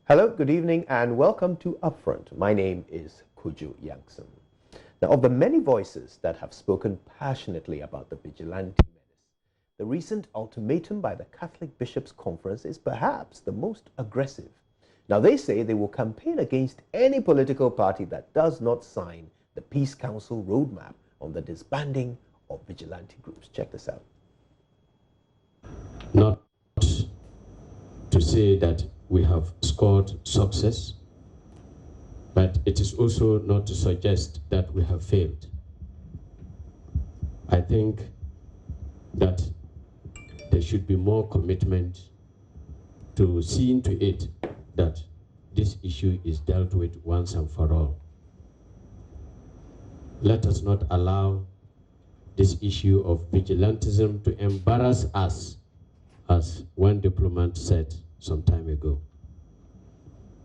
Hello, good evening, and welcome to Upfront. My name is Kuju Yangsam. Now, of the many voices that have spoken passionately about the vigilante menace, the recent ultimatum by the Catholic Bishops' Conference is perhaps the most aggressive. Now, they say they will campaign against any political party that does not sign the Peace Council roadmap on the disbanding of vigilante groups. Check this out. Not to say that we have scored success, but it is also not to suggest that we have failed. I think that there should be more commitment to seeing to it that this issue is dealt with once and for all. Let us not allow this issue of vigilantism to embarrass us, as one diplomat said some time ago,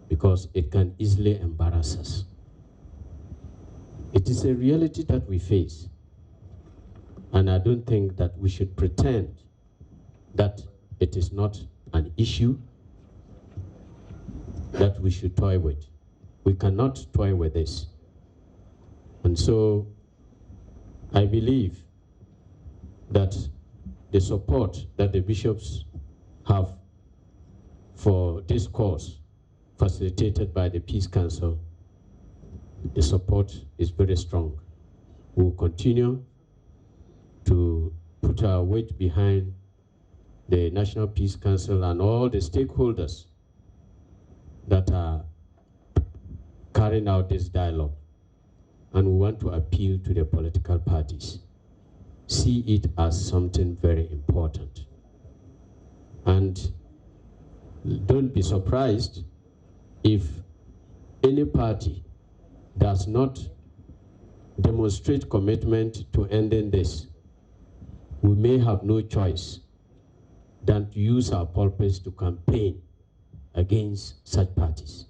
because it can easily embarrass us. It is a reality that we face, and I don't think that we should pretend that it is not an issue that we should toy with. We cannot toy with this. And so I believe that the support that the bishops have for this cause, facilitated by the Peace Council, the support is very strong. We will continue to put our weight behind the National Peace Council and all the stakeholders that are carrying out this dialogue. And we want to appeal to the political parties. See it as something very important. And don't be surprised if any party does not demonstrate commitment to ending this. We may have no choice than to use our pulpits to campaign against such parties.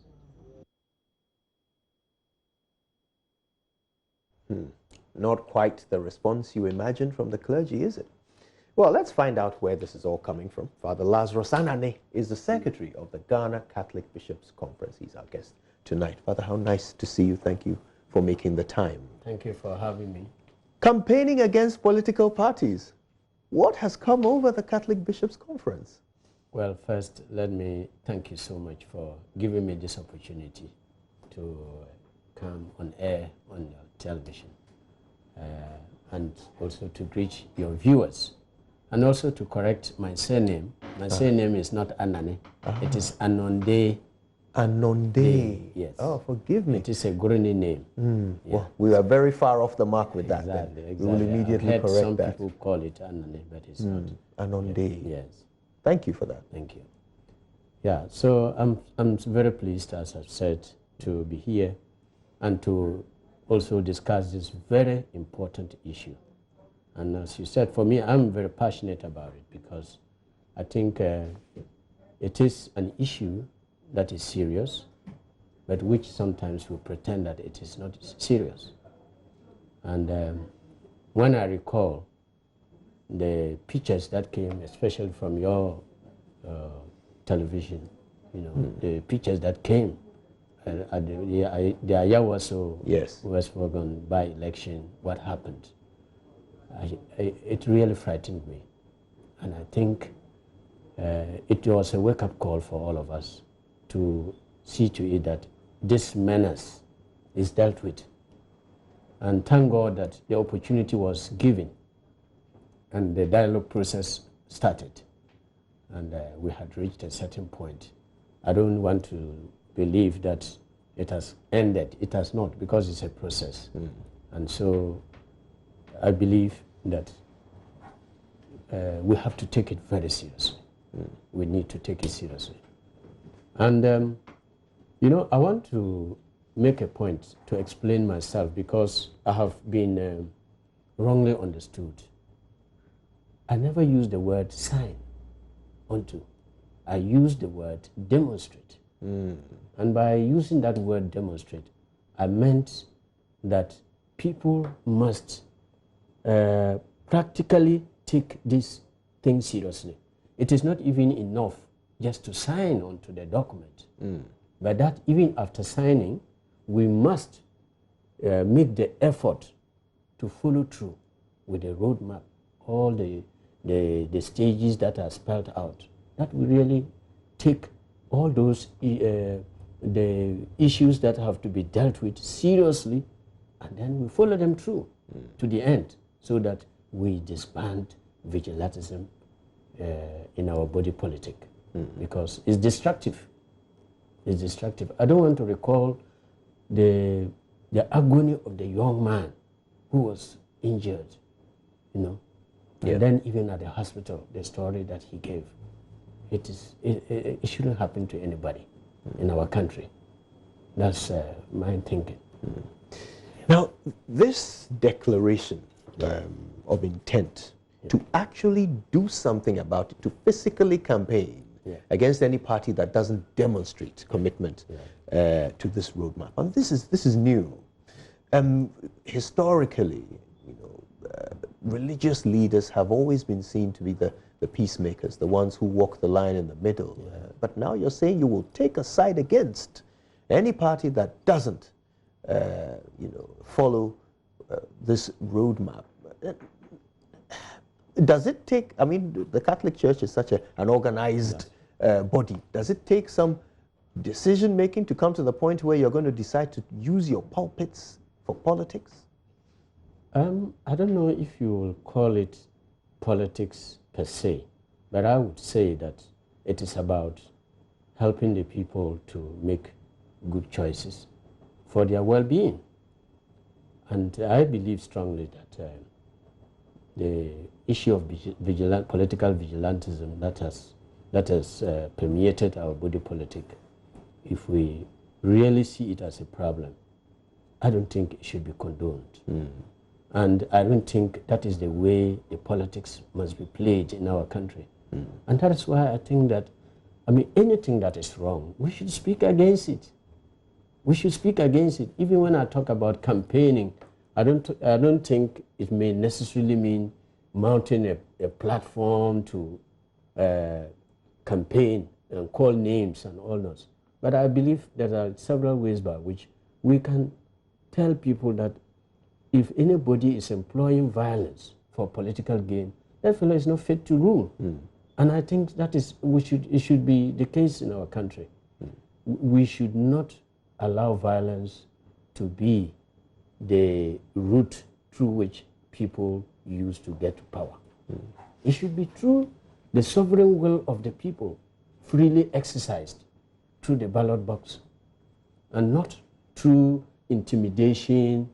Not quite the response you imagined from the clergy, is it? Well, let's find out where this is all coming from. Father Lazarus Anane is the secretary of the Ghana Catholic Bishops' Conference. He's our guest tonight. Father, how nice to see you. Thank you for making the time. Thank you for having me. Campaigning against political parties. What has come over the Catholic Bishops' Conference? Well, first, let me thank you so much for giving me this opportunity to come on air on your television, and also to greet your viewers, and also to correct my surname. My surname is not Anane, it is Anonde. Anonde. Yes. Oh, forgive me. It is a Guruni name. Yeah. Well, we are very far off the mark with that. Exactly. We will immediately I've heard correct some that. people call it Anane, but it's not. Anonde. Yes. Thank you for that. Thank you. Yeah, so I'm very pleased, as I've said, to be here and to also discuss this very important issue. And as you said, for me, I'm very passionate about it because I think it is an issue that is serious, but which sometimes we pretend that it is not serious. And when I recall the pictures that came, especially from your television, you know, the pictures that came at the Ayawaso West Oregon by-election, what happened, it really frightened me. And I think it was a wake-up call for all of us to see to it that this menace is dealt with. And thank God that the opportunity was given and the dialogue process started. And we had reached a certain point. I don't want to believe that it has ended. It has not, because it's a process. And so I believe that we have to take it very seriously. We need to take it seriously. And, you know, I want to make a point to explain myself because I have been wrongly understood. I never used the word sign onto. I used the word demonstrate. And by using that word demonstrate, I meant that people must practically take this thing seriously. It is not even enough just to sign onto the document. But that even after signing, we must make the effort to follow through with the roadmap, all the stages that are spelled out. That we really take all those the issues that have to be dealt with seriously, and then we follow them through to the end, so that we disband vigilantism in our body politic, because it's destructive. It's destructive. I don't want to recall the agony of the young man who was injured, you know, and then even at the hospital, the story that he gave. It shouldn't happen to anybody in our country. That's my thinking. Now, this declaration of intent to actually do something about it, to physically campaign against any party that doesn't demonstrate commitment to this roadmap, and this is new. Historically, you know, religious leaders have always been seen to be the peacemakers, the ones who walk the line in the middle. But now you're saying you will take a side against any party that doesn't, you know, follow this roadmap. Does it take, I mean, the Catholic Church is such an organized body. Does it take some decision making to come to the point where you're going to decide to use your pulpits for politics? I don't know if you will call it politics per se, but I would say that it is about helping the people to make good choices for their well-being. And I believe strongly that the issue of political vigilantism that has permeated our body politic, if we really see it as a problem, I don't think it should be condoned. And I don't think that is the way the politics must be played in our country. And that is why I think that, I mean, anything that is wrong, we should speak against it. We should speak against it. Even when I talk about campaigning, I don't think it may necessarily mean mounting a platform to campaign and call names and all those. But I believe there are several ways by which we can tell people that if anybody is employing violence for political gain, that fellow is not fit to rule. And I think that is, it should be the case in our country. We should not allow violence to be the route through which people use to get to power. It should be through the sovereign will of the people, freely exercised through the ballot box, and not through intimidation,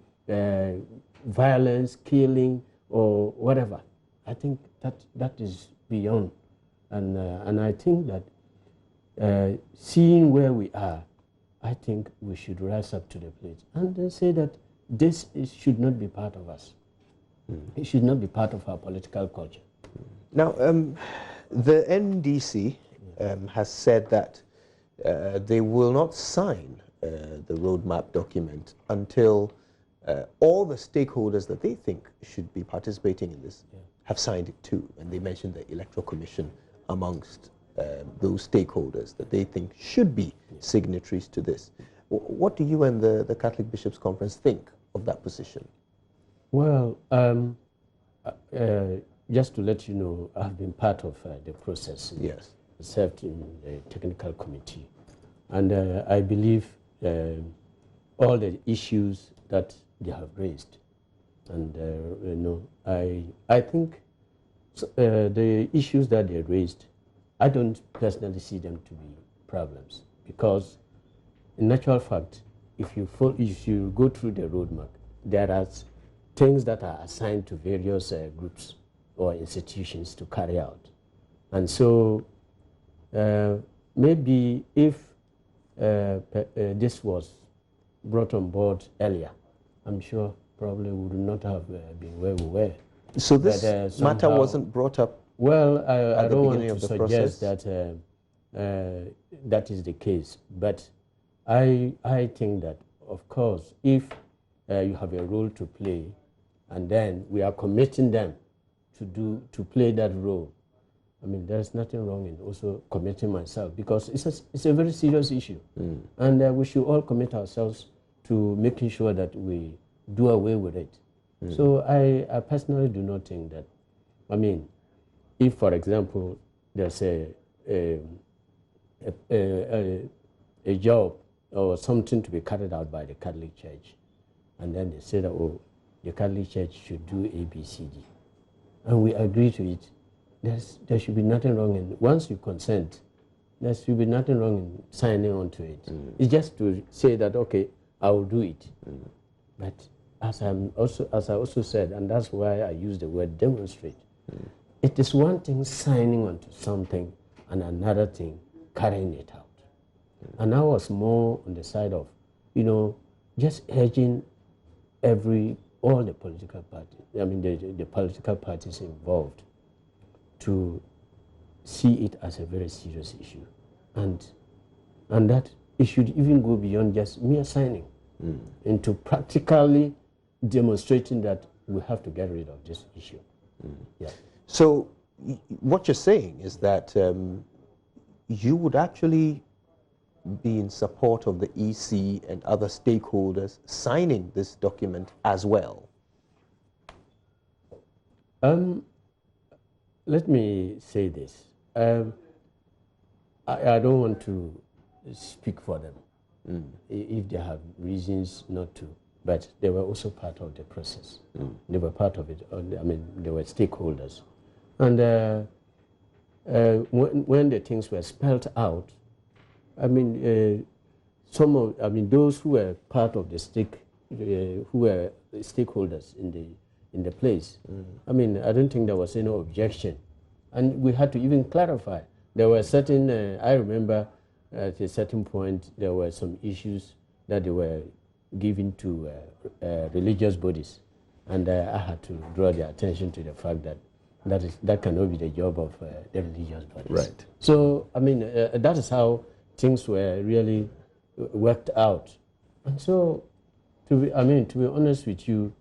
violence, killing, or whatever. I think that is beyond. And I think that seeing where we are, I think we should rise up to the plate and then say that this should not be part of us. It should not be part of our political culture. Now, the NDC has said that they will not sign the roadmap document until all the stakeholders that they think should be participating in this have signed it too. And they mentioned the Electoral Commission amongst those stakeholders that they think should be signatories to this. What do you and the Catholic Bishops' Conference think of that position? Well, just to let you know, I've been part of the process. Yes. Served in the technical committee. And I believe all the issues that they have raised. And, you know, I think the issues that they raised, I don't personally see them to be problems, because in natural fact, if you go through the roadmap, there are things that are assigned to various groups or institutions to carry out. And so maybe if this was brought on board earlier, I'm sure probably we would not have been where we were. So this matter wasn't brought up? Well, I don't want to suggest that that is the case, but I think that, of course, if you have a role to play, and then we are committing them to play that role, I mean, there's nothing wrong in also committing myself, because it's a very serious issue. And we should all commit ourselves to making sure that we do away with it. So I personally do not think that, I mean, if, for example, there's a job or something to be carried out by the Catholic Church, and then they say that, oh, the Catholic Church should do A, B, C, D, and we agree to it, there should be nothing wrong in, once you consent, there should be nothing wrong in signing on to it. It's just to say that, okay, I will do it. But as I also said, and that's why I use the word demonstrate, it is one thing signing onto something and another thing carrying it out. And I was more on the side of, you know, just urging all the political parties, I mean the political parties involved, to see it as a very serious issue. And that it should even go beyond just mere signing into practically demonstrating that we have to get rid of this issue. Yeah. So what you're saying is that you would actually be in support of the EC and other stakeholders signing this document as well? Let me say this. I don't want to speak for them if they have reasons not to, but they were also part of the process. They were part of it. I mean, they were stakeholders. And when the things were spelled out, I mean, those who were part of the who were stakeholders in the place, I mean, I don't think there was any objection. And we had to even clarify. There were certain, I remember at a certain point, there were some issues that they were given to religious bodies. And I had to draw their attention to the fact that that cannot be the job of the religious bodies. Right. So, I mean, that is how things were really worked out. And so, to be honest with you,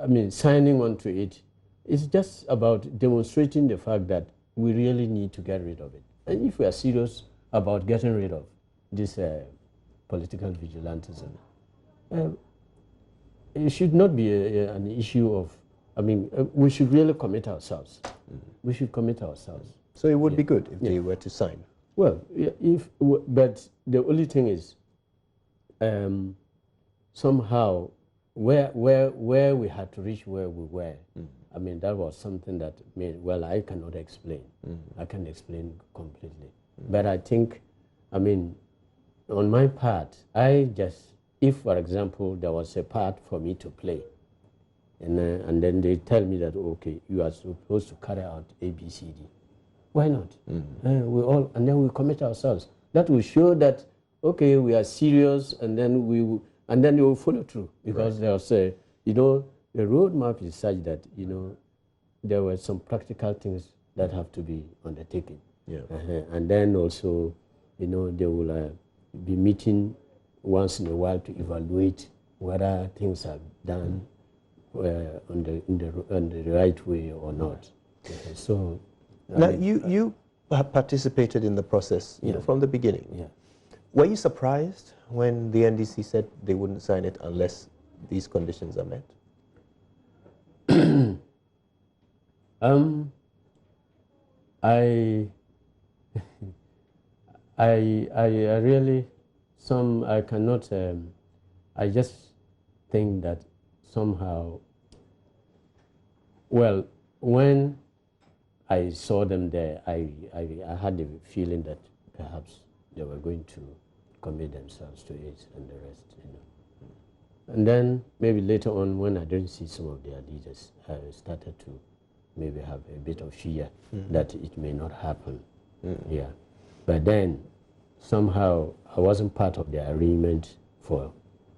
I mean, signing on to it is just about demonstrating the fact that we really need to get rid of it. And if we are serious about getting rid of this political vigilantism, it should not be an issue of, I mean, we should really commit ourselves. We should commit ourselves. So it would be good if they were to sign. Well, but the only thing is, somehow, where we had to reach where we were, I mean, that was something that I cannot explain. I can't explain completely. But I think, I mean, on my part, if, for example, there was a part for me to play, and then they tell me that, okay, you are supposed to carry out A, B, C, D. Why not? And then we commit ourselves. That will show that, okay, we are serious, and then you will follow through, because they'll say, you know, the roadmap is such that, you know, there were some practical things that have to be undertaken. Yeah. And then also, you know, they will be meeting once in a while to evaluate whether things are done on the right way or not. So, now, you have participated in the process from the beginning. Yeah. Were you surprised when the NDC said they wouldn't sign it unless these conditions are met? I really, I cannot, I just think that somehow, well, when I saw them there, I had the feeling that perhaps they were going to commit themselves to it and the rest, you know. And then maybe later on, when I didn't see some of their leaders, I started to maybe have a bit of fear that it may not happen. Yeah. But then somehow I wasn't part of the arrangement for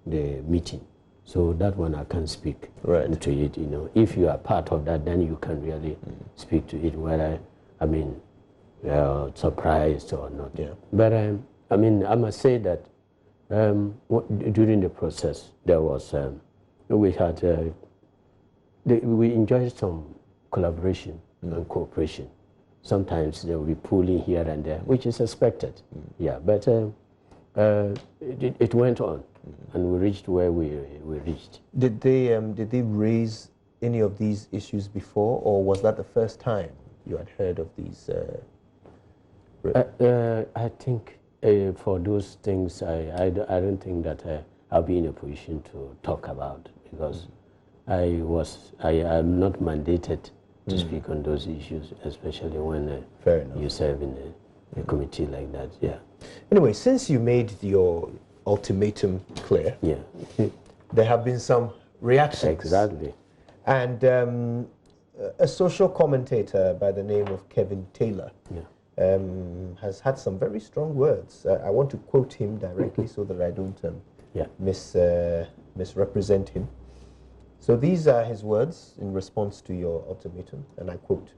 the meeting. So that one I can't speak to it, you know. If you are part of that, then you can really speak to it, whether, I mean, surprised or not. Yeah. But I mean, I must say that during the process, there was, we enjoyed some collaboration and cooperation. sometimes there will be pooling here and there, which is expected. Yeah, but it went on, and we reached where we reached. Did they raise any of these issues before, or was that the first time you had heard of these? I think for those things, I don't think that I'll be in a position to talk about, because I am not mandated to speak on those issues, especially when you serve in a committee like that. Yeah. Anyway, since you made your ultimatum clear, yeah, there have been some reactions. Exactly. And a social commentator by the name of Kevin Taylor has had some very strong words. I want to quote him directly so that I don't misrepresent him. So these are his words in response to your ultimatum, and I quote,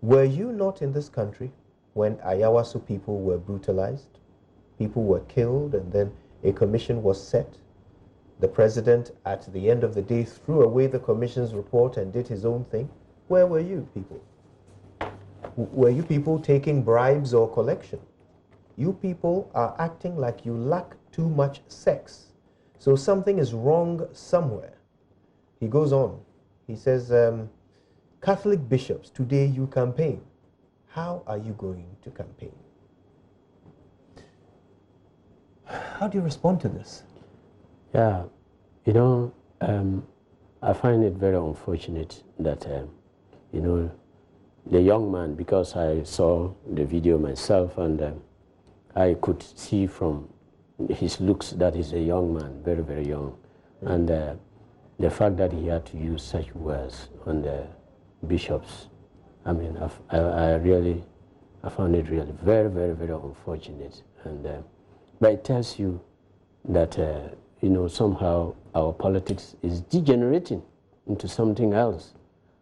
"Were you not in this country when Ayawaso people were brutalized? People were killed, and then a commission was set. The president, at the end of the day, threw away the commission's report and did his own thing. Where were you people? Were you people taking bribes or collection? You people are acting like you lack too much sex. So something is wrong somewhere." He goes on. He says, "Catholic bishops, today you campaign. How are you going to campaign?" How do you respond to this? Yeah, you know, I find it very unfortunate that, you know, the young man, because I saw the video myself, and I could see from his looks that he's a young man, very, very young. And the fact that he had to use such words on the bishops, I mean, I found it really very, very, very unfortunate. And but it tells you that, you know, somehow our politics is degenerating into something else.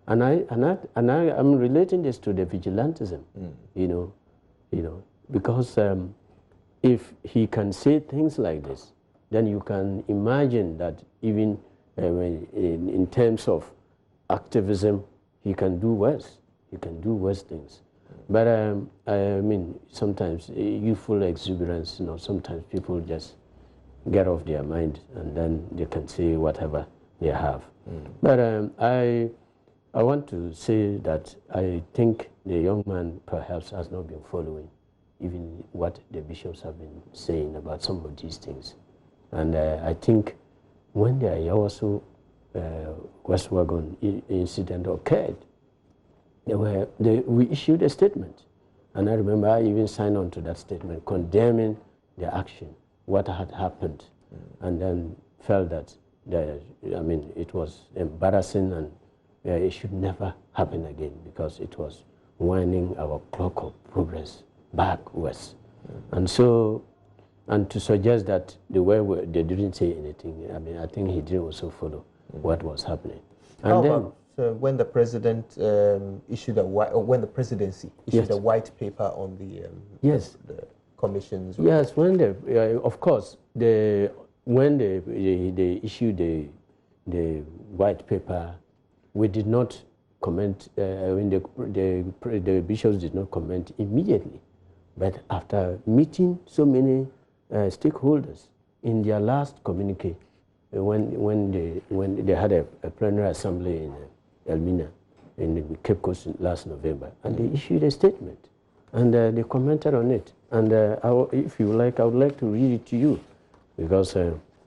And I'm relating this to the vigilantism, you know, because if he can say things like this, then you can imagine that even in terms of activism, he can do worse. He can do worse things. But I mean, sometimes youthful exuberance, you know, sometimes people just get off their mind and then they can say whatever they have. But I want to say that I think the young man perhaps has not been following even what the bishops have been saying about some of these things. And I think when the Ayawaso West Wagon incident occurred, we issued a statement. And I remember I even signed on to that statement condemning the action, what had happened, and then felt that, I mean, it was embarrassing and it should never happen again, because it was winding our clock of progress backwards. And so, and to suggest that they didn't say anything, I mean, I think he didn't also follow what was happening. And so when the president issued when the presidency issued a white paper on the the commissions. Yes, when of course when they issued the white paper, we did not comment. When the bishops did not comment immediately, but after meeting so many stakeholders in their last communique, when they had a plenary assembly in Elmina, in the Cape Coast last November, and they issued a statement, and they commented on it. And if you like, I would like to read it to you, because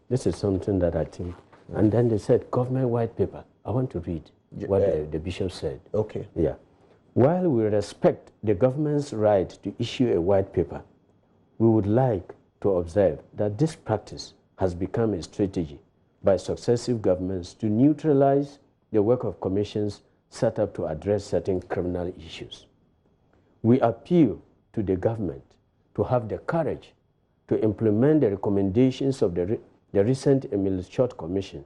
this is something that I think. And then they said, government white paper. I want to read what the bishop said. Okay. Yeah. While we respect the government's right to issue a white paper, we would like to observe that this practice has become a strategy by successive governments to neutralize the work of commissions set up to address certain criminal issues. We appeal to the government to have the courage to implement the recommendations of the recent Emile Chot Commission,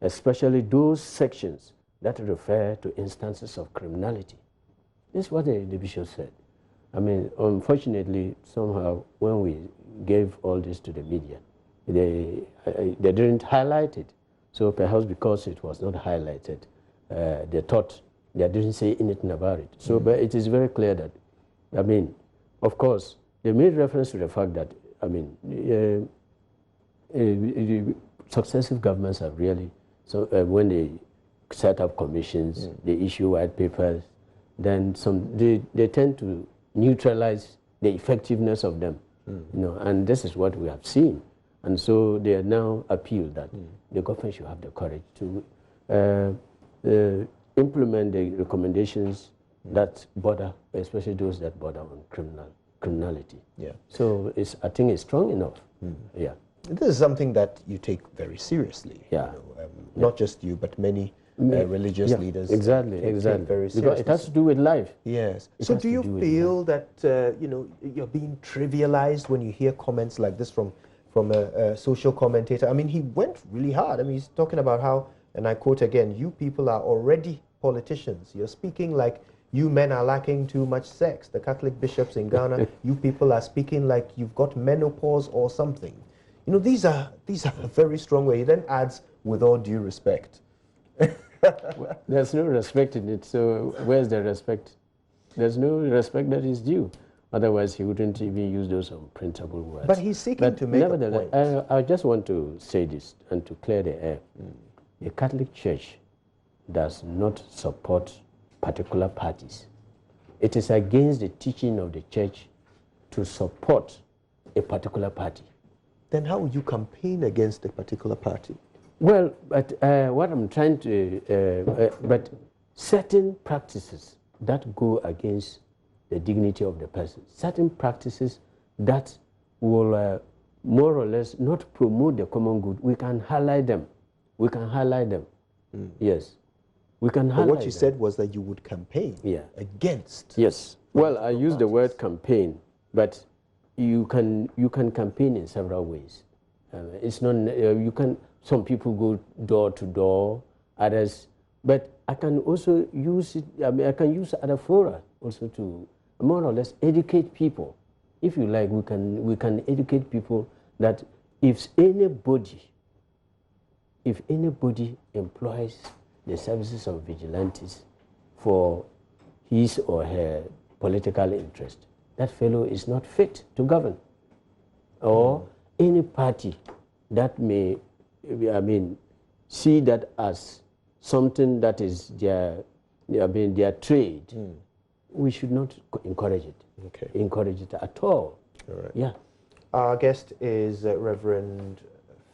especially those sections that refer to instances of criminality. This is what the bishop said. I mean, unfortunately, somehow, when we gave all this to the media, they didn't highlight it. So perhaps because it was not highlighted, they thought They didn't say anything about it. So, but it is very clear that, I mean, of course, they made reference to the fact that, I mean, successive governments have really, so when they set up commissions, they issue white papers, then they tend to neutralize the effectiveness of them, you know, and this is what we have seen. And so they are now appealed that the government should have the courage to implement the recommendations that border, especially those that border on criminality. Yeah. So I think it's strong enough. Yeah. This is something that you take very seriously. Yeah. You know, not just you, but many religious leaders. Exactly. Very seriously. Because it has to do with life. Yes. So do you feel that you know, you're being trivialized when you hear comments like this from a social commentator? I mean, he went really hard. I mean, he's talking about how, and I quote again, you people are already politicians. You're speaking like you men are lacking too much sex. The Catholic bishops in Ghana, you people are speaking like you've got menopause or something. You know, these are very strong words. He then adds, with all due respect. Well, there's no respect in it, so where's the respect? There's no respect that is due. Otherwise, he wouldn't even use those unprintable words. But he's seeking to make a point. I just want to say this and to clear the air. The Catholic Church does not support particular parties. It is against the teaching of the Church to support a particular party. Then how would you campaign against a particular party? Well, but what I'm trying to, but certain practices that go against the dignity of the person, certain practices that will more or less not promote the common good, we can highlight them. We can highlight them. Yes. We can highlight them. But what you said was that you would campaign against. Yes. Well, I use the word campaign, but you can campaign in several ways. It's not, you can, some people go door to door, others, but I can also use it, I mean, I can use other fora also to more or less educate people. If you like, we can educate people that if anybody employs the services of vigilantes for his or her political interest, that fellow is not fit to govern. Or any party that may, I mean, see that as something that is their trade, we should not encourage it. Encourage it at all. All right. Yeah. Our guest is Reverend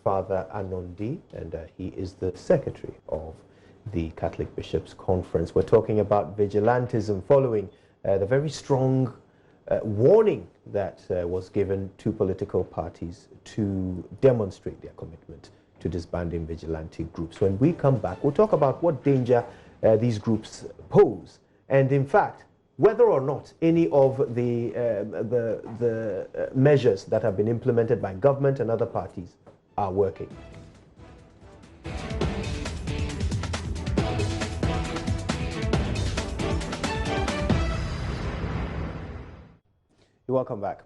Father Anondi, and he is the secretary of the Catholic Bishops' Conference. We're talking about vigilantism following the very strong warning that was given to political parties to demonstrate their commitment to disbanding vigilante groups. When we come back, we'll talk about what danger these groups pose, and in fact, whether or not any of the measures that have been implemented by government and other parties are working. Welcome back.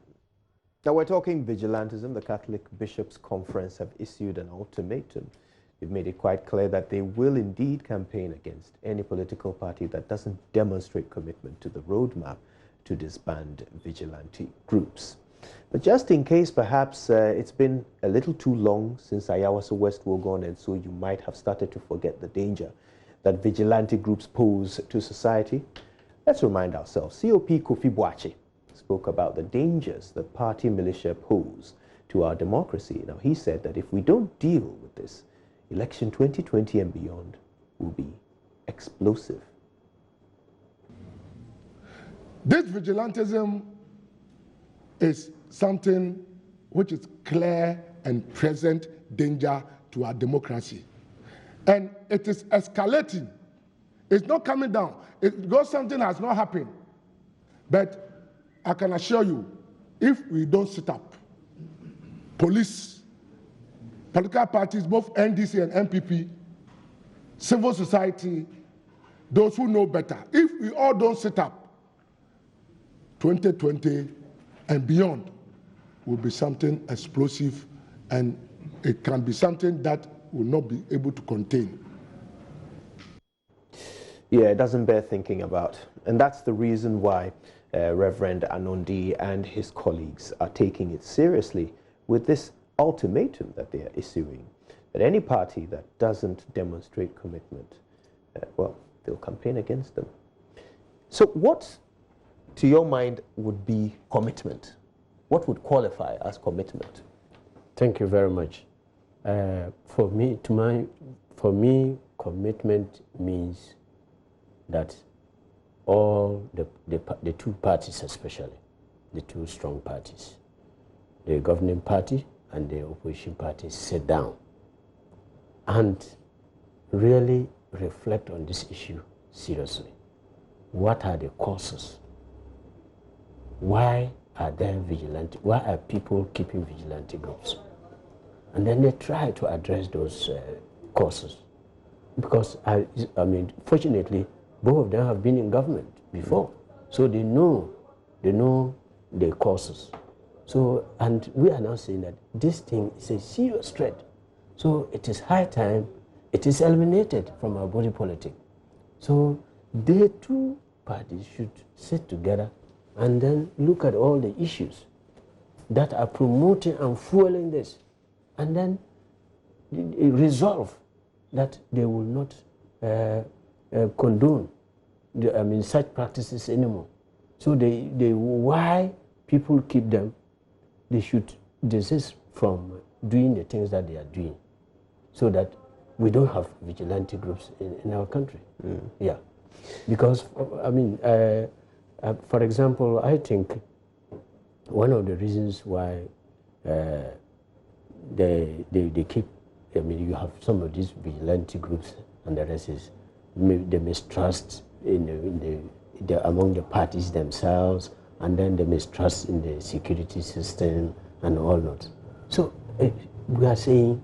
Now we're talking vigilantism. The Catholic Bishops' Conference have issued an ultimatum. They've made it quite clear that they will indeed campaign against any political party that doesn't demonstrate commitment to the roadmap to disband vigilante groups. But just in case perhaps it's been a little too long since Ayawaso West Wogon, and so you might have started to forget the danger that vigilante groups pose to society, let's remind ourselves. COP Kofi Boakye spoke about the dangers that party militia pose to our democracy. Now, he said that if we don't deal with this, election 2020 and beyond will be explosive. This vigilantism is something which is clear and present danger to our democracy. And it is escalating. It's not coming down. Because something has not happened. But I can assure you, if we don't sit up, police, political parties, both NDC and MPP, civil society, those who know better, if we all don't sit up, 2020 and beyond will be something explosive, and it can be something that will not be able to contain. Yeah, it doesn't bear thinking about. And that's the reason why Reverend Anondi and his colleagues are taking it seriously with this ultimatum that they are issuing, that any party that doesn't demonstrate commitment, well, they'll campaign against them. So what, to your mind, would be commitment? What would qualify as commitment? Thank you very much. For me, commitment means that all the two parties, especially the two strong parties, the governing party and the opposition party, sit down and really reflect on this issue seriously. What are the causes? Why are there vigilante? Why are people keeping vigilante groups? And then they try to address those causes. Because, I mean, fortunately, both of them have been in government before. So they know the causes. So, and we are now saying that this thing is a serious threat. So it is high time it is eliminated from our body politic. So the two parties should sit together and then look at all the issues that are promoting and fueling this, and then resolve that they will not condone such practices anymore. So why people keep them, they should desist from doing the things that they are doing, so that we don't have vigilante groups in our country. Yeah, because I mean, for example, I think one of the reasons why they keep, I mean, you have some of these vigilante groups, and the rest is the mistrust among the parties themselves, and then the mistrust in the security system and all that. So we are saying,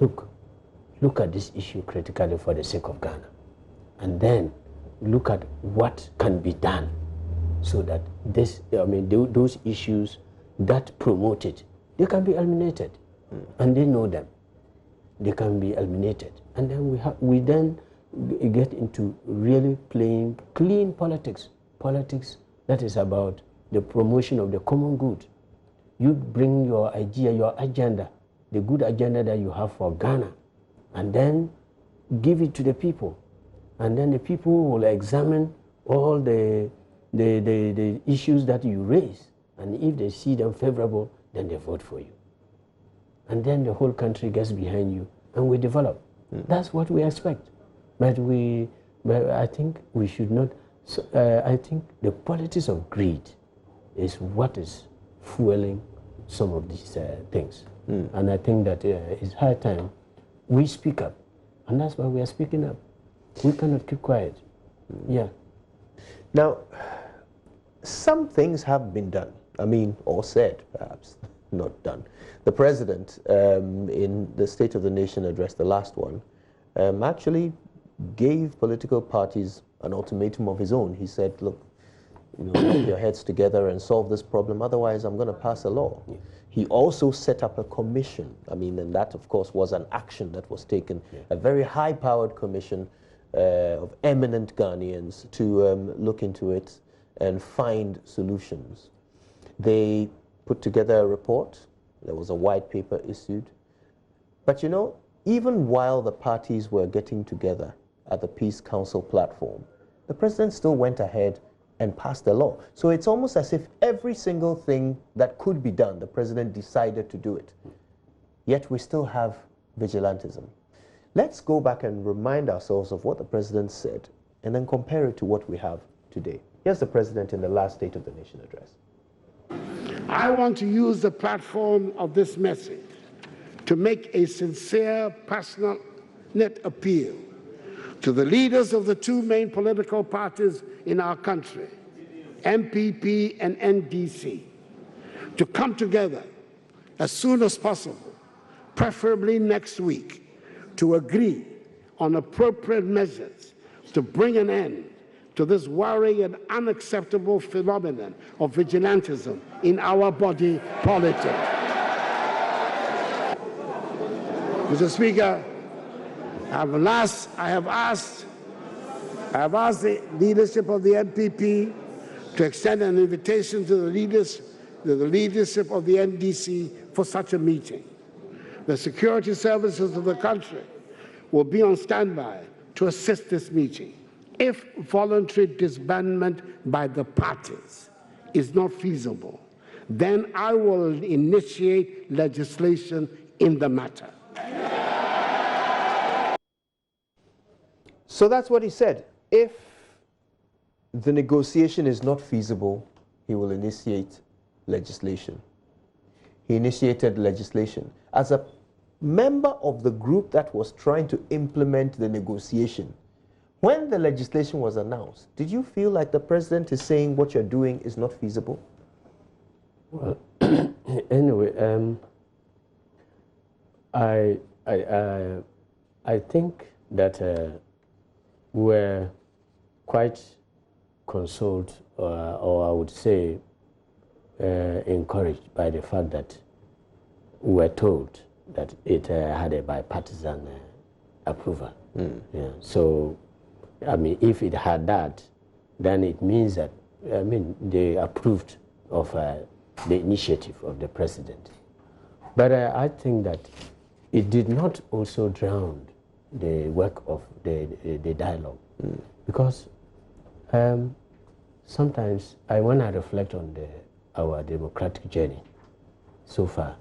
look at this issue critically for the sake of Ghana, and then look at what can be done so that this, I mean, those issues that promote it, they can be eliminated, and they know them. They can be eliminated, and then we then get into really playing clean politics that is about the promotion of the common good. You bring your idea, your agenda, the good agenda that you have for Ghana, and then give it to the people, and then the people will examine all the issues that you raise, and if they see them favorable, then they vote for you, and then the whole country gets behind you, and we develop. That's what we expect. But I think we should not. I think the politics of greed is what is fueling some of these things, and I think that it's high time we speak up, and that's why we are speaking up. We cannot keep quiet. Yeah. Now, some things have been done. I mean, or said, perhaps, not done. The president, in the State of the Nation address, the last one, actually gave political parties an ultimatum of his own. He said, look, put your heads together and solve this problem, otherwise I'm going to pass a law. Yeah. He also set up a commission. I mean, and that, of course, was an action that was taken, a very high-powered commission of eminent Ghanaians to look into it and find solutions. They put together a report. There was a white paper issued. But even while the parties were getting together at the Peace Council platform, the president still went ahead and passed the law. So it's almost as if every single thing that could be done, the president decided to do it. Yet we still have vigilantism. Let's go back and remind ourselves of what the president said and then compare it to what we have today. Here's the president in the last State of the Nation address. I want to use the platform of this message to make a sincere, passionate appeal to the leaders of the two main political parties in our country, MPP and NDC, to come together as soon as possible, preferably next week, to agree on appropriate measures to bring an end to this worrying and unacceptable phenomenon of vigilantism in our body politic. Mr. Speaker, I have asked I have asked the leadership of the NPP to extend an invitation to the leadership of the NDC for such a meeting. The security services of the country will be on standby to assist this meeting. If voluntary disbandment by the parties is not feasible, then I will initiate legislation in the matter. So that's what he said. If the negotiation is not feasible, he will initiate legislation. He initiated legislation. As a member of the group that was trying to implement the negotiation, when the legislation was announced, did you feel like the president is saying what you're doing is not feasible? Well, anyway, I think that we're quite consoled, or I would say encouraged by the fact that we were told that it had a bipartisan approval. Yeah. So, I mean, if it had that, then it means that, I mean, they approved of the initiative of the president. But I think that it did not also drown the work of the dialogue. Because sometimes when I reflect on our democratic journey so far,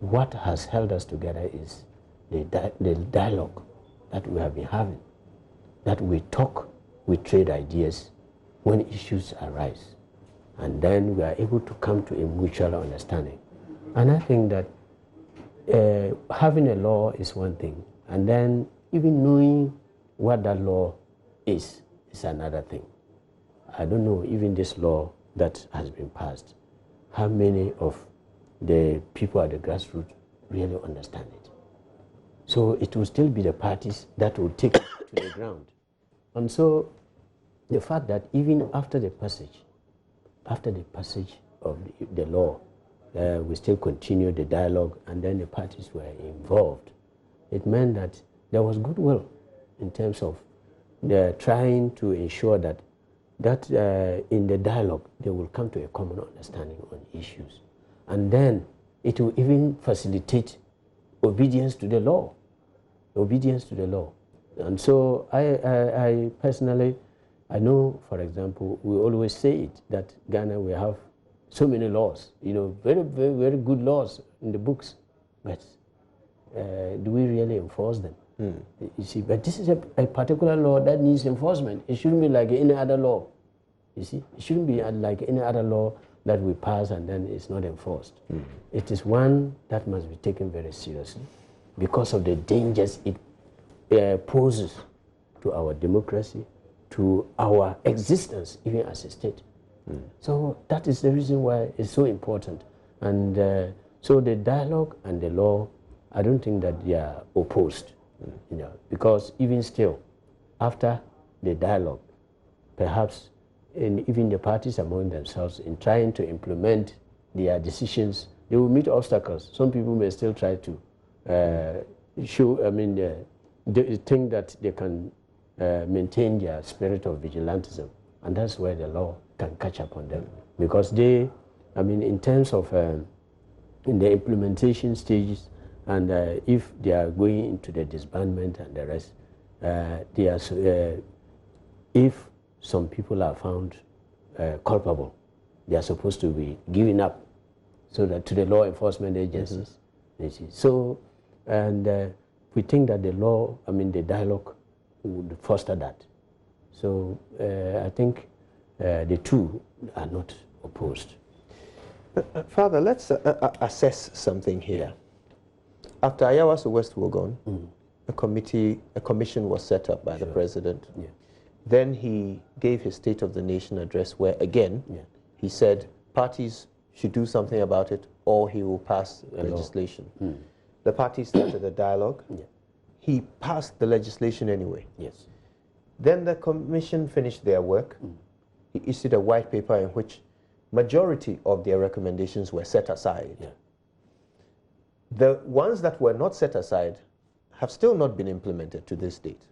what has held us together is the dialogue that we have been having, that we talk, we trade ideas when issues arise, and then we are able to come to a mutual understanding. And I think that having a law is one thing, and then even knowing what that law is another thing. I don't know, even this law that has been passed, how many of the people at the grassroots really understand it. So it will still be the parties that will take it to the ground. And so the fact that even after the passage of the law, we still continue the dialogue, and then the parties were involved, it meant that there was goodwill in terms of trying to ensure that in the dialogue they will come to a common understanding on issues. And then it will even facilitate obedience to the law. And so I personally, I know, for example, we always say it, that Ghana, we have so many laws, very, very, very good laws in the books, but do we really enforce them? You see, but this is a particular law that needs enforcement. It shouldn't be like any other law. You see, it shouldn't be like any other law that we pass and then it's not enforced. It is one that must be taken very seriously because of the dangers it poses to our democracy, to our existence, even as a state. So that is the reason why it's so important. And so the dialogue and the law, I don't think that they are opposed, because even still, after the dialogue, perhaps even the parties among themselves, in trying to implement their decisions, they will meet obstacles. Some people may still try to they think that they can maintain their spirit of vigilantism, and that's where the law can catch up on them. Because they, in terms of in the implementation stages, and if they are going into the disbandment and the rest, if some people are found culpable, they are supposed to be given up, so that to the law enforcement agencies. So, and we think that the law, the dialogue would foster that. So I think the two are not opposed. Father, let's assess something here. After Ayawaso West were gone, a commission was set up by the president. Then he gave his State of the Nation address where, again, he said parties should do something about it or he will pass legislation. The parties started a dialogue. He passed the legislation anyway. Then the commission finished their work. He issued a white paper in which majority of their recommendations were set aside. The ones that were not set aside have still not been implemented to this date.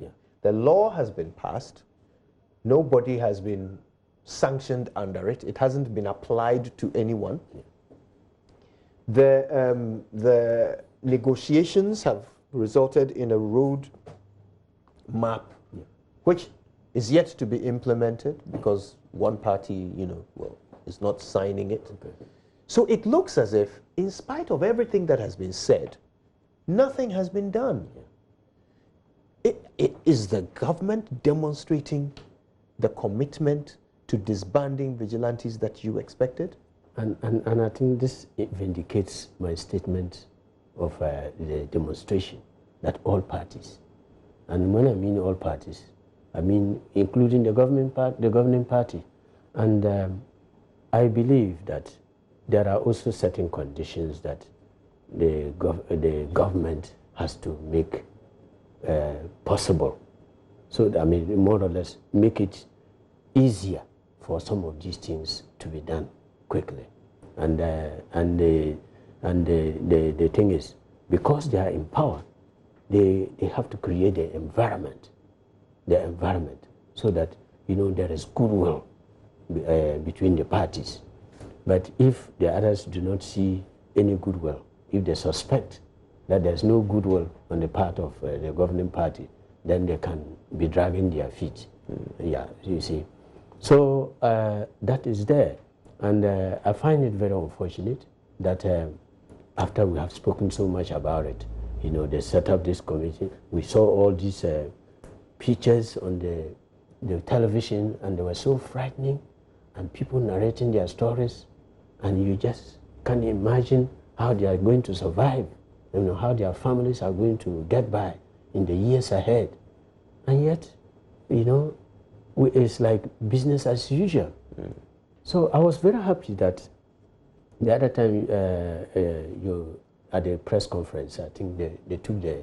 The law has been passed, Nobody has been sanctioned under it. It hasn't been applied to anyone. The negotiations have resulted in a road map, which is yet to be implemented because one party, is not signing it. So it looks as if, in spite of everything that has been said, nothing has been done. Is the government demonstrating the commitment to disbanding vigilantes that you expected? And I think this vindicates my statement of the demonstration that all parties, and when I mean all parties, I mean including the governing party, and I believe that there are also certain conditions that the government has to make possible. So I mean, more or less, make it easier for some of these things to be done quickly. And the thing is, because they are in power, they have to create the environment, so that there is goodwill between the parties. But if the others do not see any goodwill, if they suspect that there's no goodwill on the part of the governing party, then they can be dragging their feet. Yeah, you see. So that is there. And I find it very unfortunate that after we have spoken so much about it, they set up this committee. We saw all these pictures on the television, and they were so frightening, and people narrating their stories, and you just can't imagine how they are going to survive, how their families are going to get by in the years ahead. And yet, it's like business as usual. So I was very happy that the other time you at the press conference, I think they took the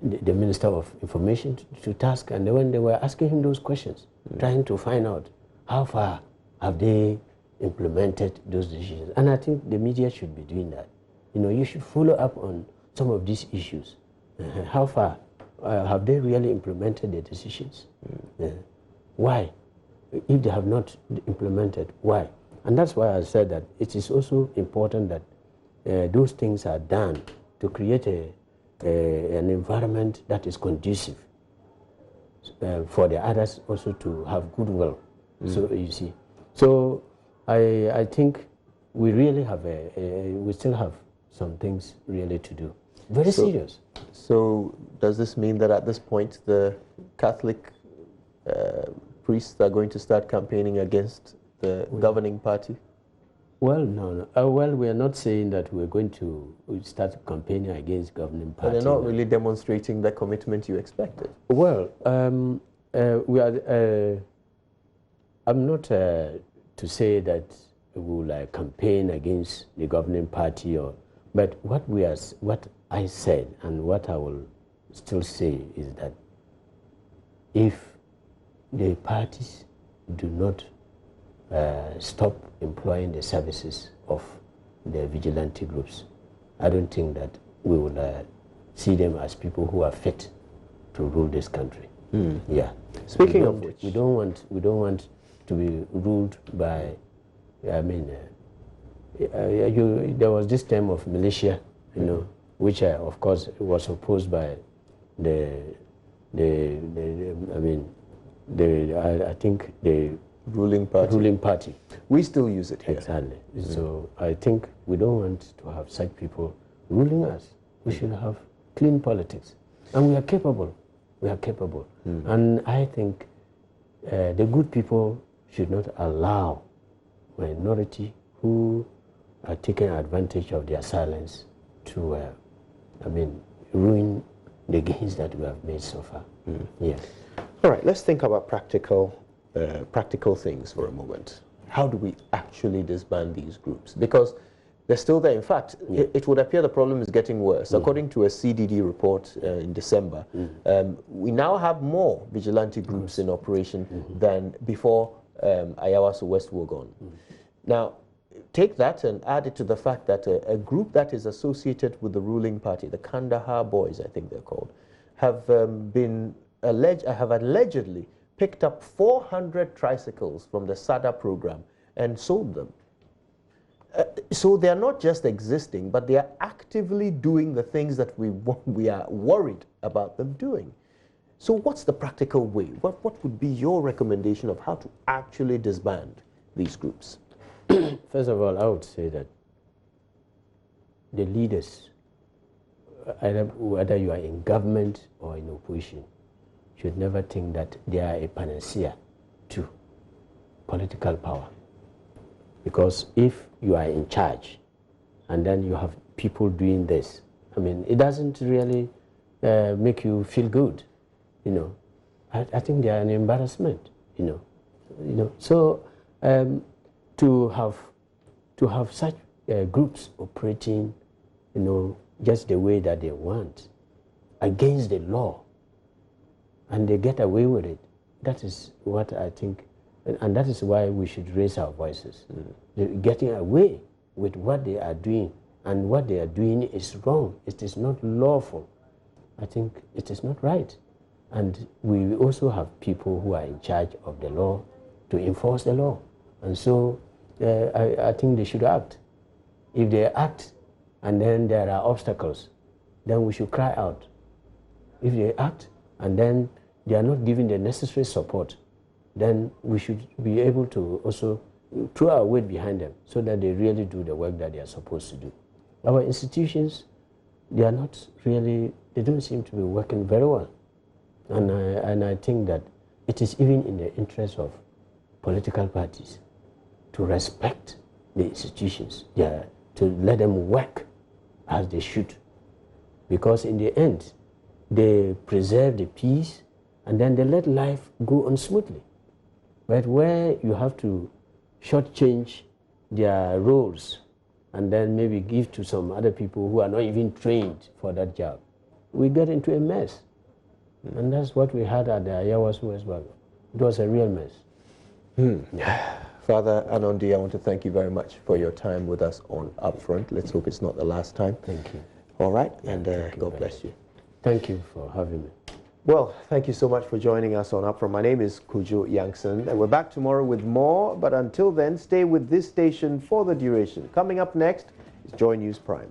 Minister of Information to task, and when they were asking him those questions, trying to find out how far have they implemented those decisions. And I think the media should be doing that. You should follow up on some of these issues. How far have they really implemented the decisions? Why? If they have not implemented, why? And that's why I said that it is also important that those things are done to create an environment that is conducive for the others also to have goodwill. So you see. So I think we really have we still have some things really to do. Very serious. So does this mean that at this point the Catholic priests are going to start campaigning against the governing party? Well, no. Well, we are not saying that we're going to start campaigning against governing party. But they're not really demonstrating the commitment you expected. Well, we are. I'm not to say that we will campaign against the governing party, but what I said and what I will still say is that if the parties do not stop employing the services of the vigilante groups, I don't think that we will see them as people who are fit to rule this country. Yeah. Speaking of which, we don't want to be ruled by. I mean, there was this term of militia, which of course was opposed by I think the ruling party. We still use it here. Exactly. So I think we don't want to have such people ruling us. We should have clean politics, and we are capable. And I think the good people should not allow minority who are taking advantage of their silence to, ruin the gains that we have made so far. Yeah. All right, let's think about practical things for a moment. How do we actually disband these groups? Because they're still there. In fact, it would appear the problem is getting worse. According to a CDD report in December, we now have more vigilante groups in operation than before Ayawaso West Wuogon. Now, take that and add it to the fact that a group that is associated with the ruling party, the Kandahar Boys, I think they're called, have been have allegedly picked up 400 tricycles from the SADA program and sold them. So they are not just existing, but they are actively doing the things that we are worried about them doing. So what's the practical way? What would be your recommendation of how to actually disband these groups? First of all, I would say that the leaders, whether you are in government or in opposition, should never think that they are a panacea to political power. Because if you are in charge and then you have people doing this, I mean, it doesn't really make you feel good, you know. I think they are an embarrassment, you know. So to have such groups operating, you know, just the way that they want, against the law, and they get away with it, that is what I think. And that is why we should raise our voices. Getting away with what they are doing, and what they are doing is wrong. It is not lawful. I think it is not right. And we also have people who are in charge of the law to enforce the law. And so I think they should act. If they act and then there are obstacles, then we should cry out. If they act and then they are not giving the necessary support, then we should be able to also throw our weight behind them so that they really do the work that they are supposed to do. Our institutions, they are not really, they don't seem to be working very well. And I think that it is even in the interest of political parties to respect the institutions, to let them work as they should. Because in the end, they preserve the peace and then they let life go on smoothly. But where you have to shortchange their roles and then maybe give to some other people who are not even trained for that job, we get into a mess. And that's what we had at the Ayawasu West Bank. It was a real mess. Father Anondi, I want to thank you very much for your time with us on Upfront. Let's hope it's not the last time. Thank you. All right, and God bless you. Thank you for having me. Well, thank you so much for joining us on Upfront. My name is Kojo Yangson, and we're back tomorrow with more. But until then, stay with this station for the duration. Coming up next is Joy News Prime.